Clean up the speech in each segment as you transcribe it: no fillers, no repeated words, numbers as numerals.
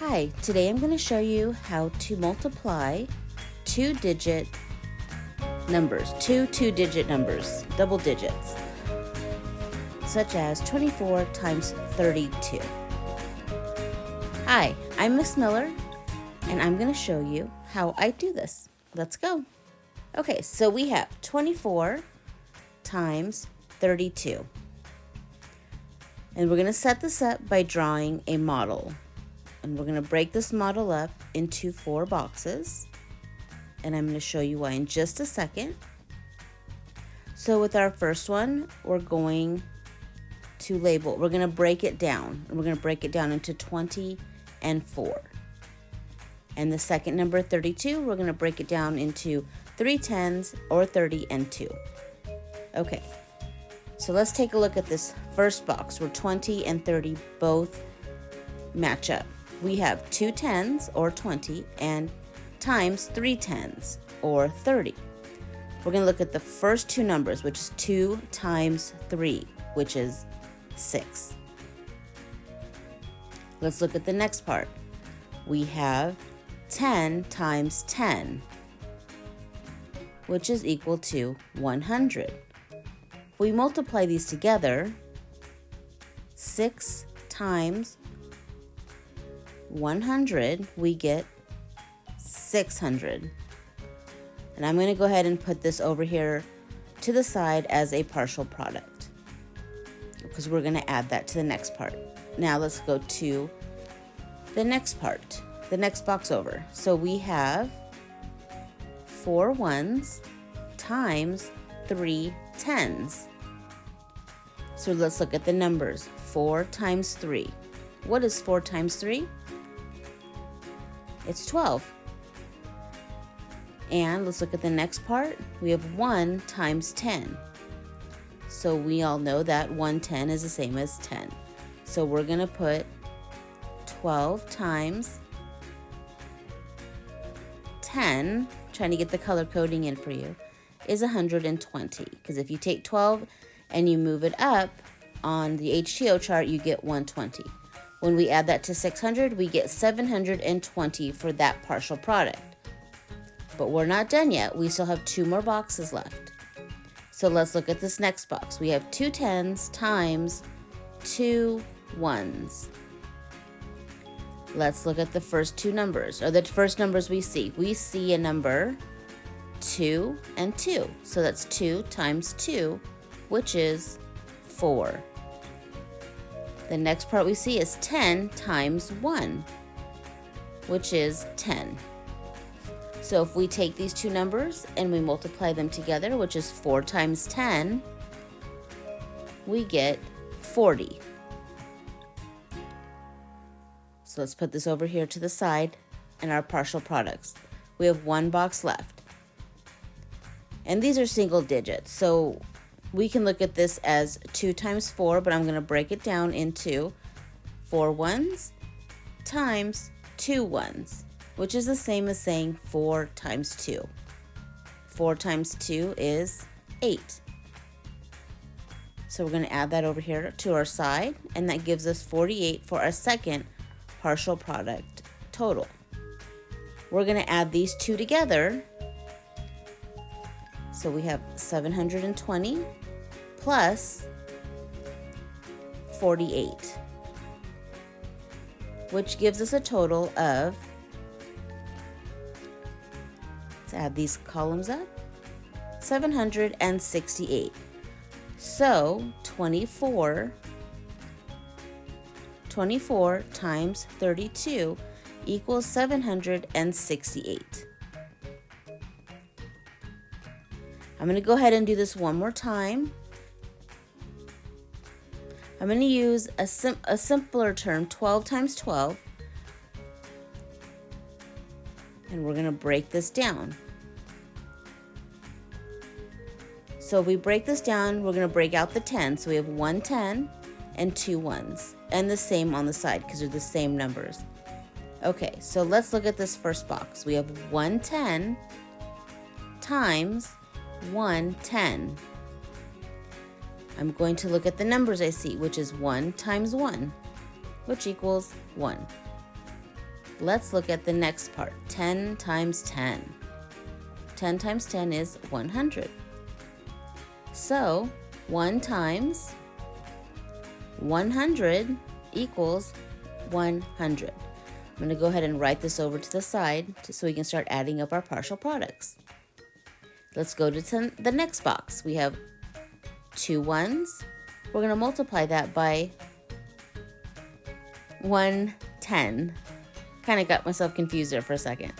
Hi, today I'm going to show you how to multiply two-digit numbers, two-digit numbers, double digits, such as 24 times 32. Hi, I'm Miss Miller, and I'm going to show you how I do this. Let's go. Okay, so we have 24 times 32. And we're going to set this up by drawing a model. And we're going to break this model up into 4 boxes. And I'm going to show you why in just a second. So with our first one, we're going to label, we're going to break it down. And we're going to break it down into 20 and 4. And the second number, 32, we're going to break it down into 3 10s or 30 and 2. Okay, so let's take a look at this first box where 20 and 30 both match up. We have 2 10s or 20 and times 3 10s or 30. We're going to look at the first two numbers, which is 2 times 3, which is 6. Let's look at the next part. We have 10 times 10, which is equal to 100. If we multiply these together, 6 times 100, we get 600. And I'm going to go ahead and put this over here to the side as a partial product, because we're going to add that to the next part. Now let's go to the next part, the next box over. So we have 4 1s times 3 10s. So let's look at the numbers. 4 times 3. What is 4 times 3? It's 12. And let's look at the next part. We have 1 times 10. So we all know that 110 is the same as 10. So we're going to put 12 times 10, trying to get the color coding in for you, is 120. Because if you take 12 and you move it up on the HTO chart, you get 120. When we add that to 600, we get 720 for that partial product. But we're not done yet. We still have 2 more boxes left. So let's look at this next box. We have 2 10s times 2 1s. Let's look at the first two numbers, or the first numbers we see. We see a number 2 and 2. So that's 2 times 2, which is 4. The next part we see is 10 times 1, which is 10. So if we take these two numbers and we multiply them together, which is 4 times 10, we get 40. So let's put this over here to the side and our partial products. We have 1 box left. And these are single digits, so we can look at this as 2 times 4, but I'm going to break it down into 4 1s times 2 1s, which is the same as saying 4 times 2. 4 times 2 is 8. So we're going to add that over here to our side, and that gives us 48 for our second partial product total. We're going to add these two together. So we have 720 plus 48, which gives us a total of, let's add these columns up, 768. So 24 times 32 equals 768. I'm going to go ahead and do this one more time. I'm going to use a simpler term, 12 times 12, and we're going to break this down. So if we break this down, we're going to break out the 10. So we have 1 10 and 2 1s, and the same on the side because they're the same numbers. Okay, so let's look at this first box. We have 1 10 times 1 10. I'm going to look at the numbers I see, which is 1 times 1, which equals 1. let's look at the next part. 10 times 10. 10 times 10 is 100. So 1 times 100 equals 100. I'm going to go ahead and write this over to the side so we can start adding up our partial products. Let's go to the next box. We have 2 ones. We're going to multiply that by 110. Kind of got myself confused there for a second.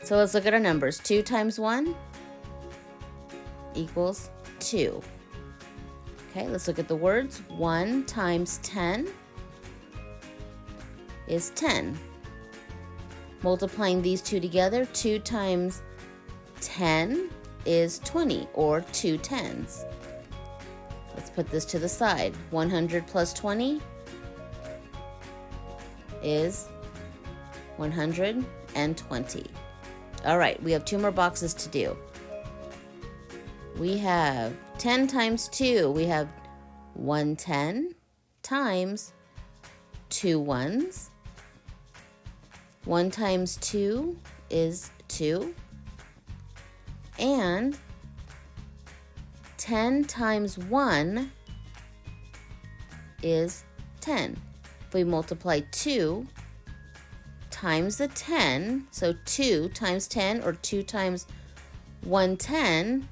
So let's look at our numbers. 2 times 1 equals 2. Okay, let's look at the words. 1 times 10 is 10. Multiplying these two together, 2 times 10 is 20, or 2 tens. Let's put this to the side. 100 plus 20 is 120. All right, we have 2 more boxes to do. We have 10 times 2. We have 110 times 2 ones. 1 times 2 is 2. And 10 times 1 is 10. If we multiply 2 times the 10, so 2 times 10 or 2 times 110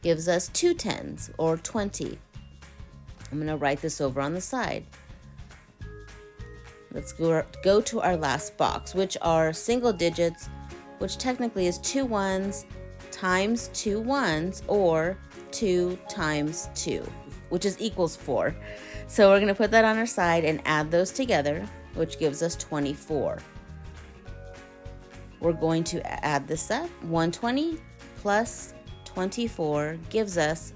gives us 2 tens, or 20. I'm going to write this over on the side. Let's go to our last box, which are single digits, which technically is 2 ones times 2 ones, or 2 times 2, which is equals 4. So we're going to put that on our side and add those together, which gives us 24. We're going to add this up. 120 plus 24 gives us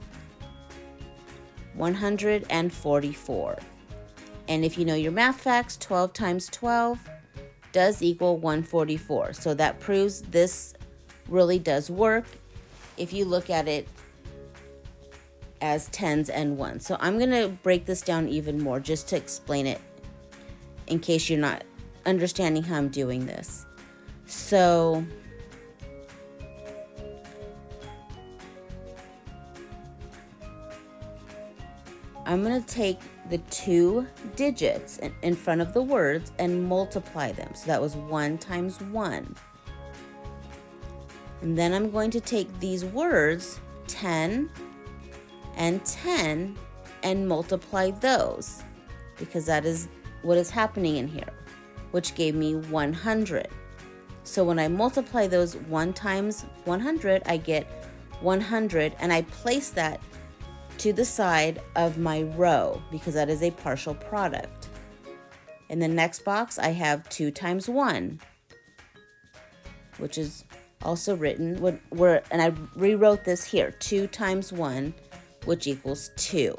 144. And if you know your math facts, 12 times 12 does equal 144. So that proves this really does work if you look at it as tens and ones. So I'm going to break this down even more just to explain it in case you're not understanding how I'm doing this. So I'm going to take the 2 digits in front of the words and multiply them. So that was 1 times 1. And then I'm going to take these words, 10 and 10, and multiply those, because that is what is happening in here, which gave me 100. So when I multiply those 1 times 100, I get 100, and I place that to the side of my row because that is a partial product. In the next box, I have 2 times 1, which is also written, and I rewrote this here, 2 times 1, which equals 2.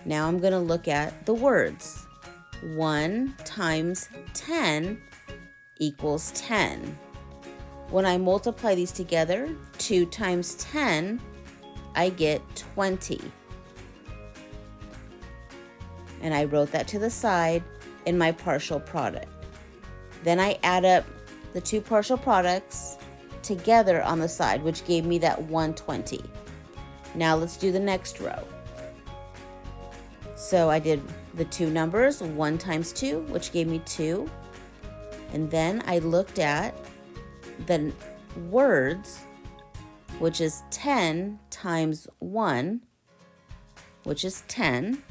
Now I'm going to look at the words. 1 times 10 equals 10. When I multiply these together, 2 times 10, I get 20. And I wrote that to the side in my partial product. Then I add up the 2 partial products together on the side, which gave me that 120. Now let's do the next row. So I did the 2 numbers, 1 times 2, which gave me 2. And then I looked at the words, which is 10 times 1, which is 10,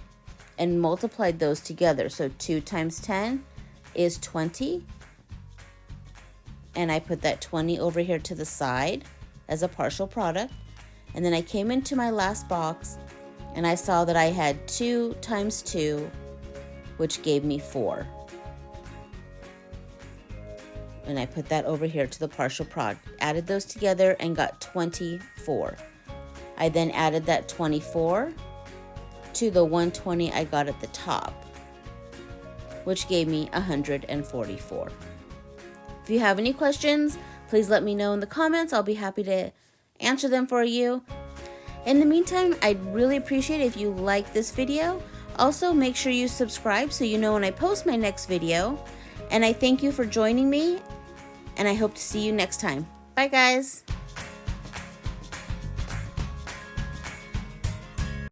and multiplied those together. So 2 times 10 is 20. And I put that 20 over here to the side as a partial product. And then I came into my last box and I saw that I had 2 times 2, which gave me 4. And I put that over here to the partial product. Added those together and got 24. I then added that 24 to the 120 I got at the top, which gave me 144. If you have any questions, please let me know in the comments. I'll be happy to answer them for you. In the meantime, I'd really appreciate it if you like this video. Also, make sure you subscribe so you know when I post my next video. And I thank you for joining me, and I hope to see you next time. Bye, guys.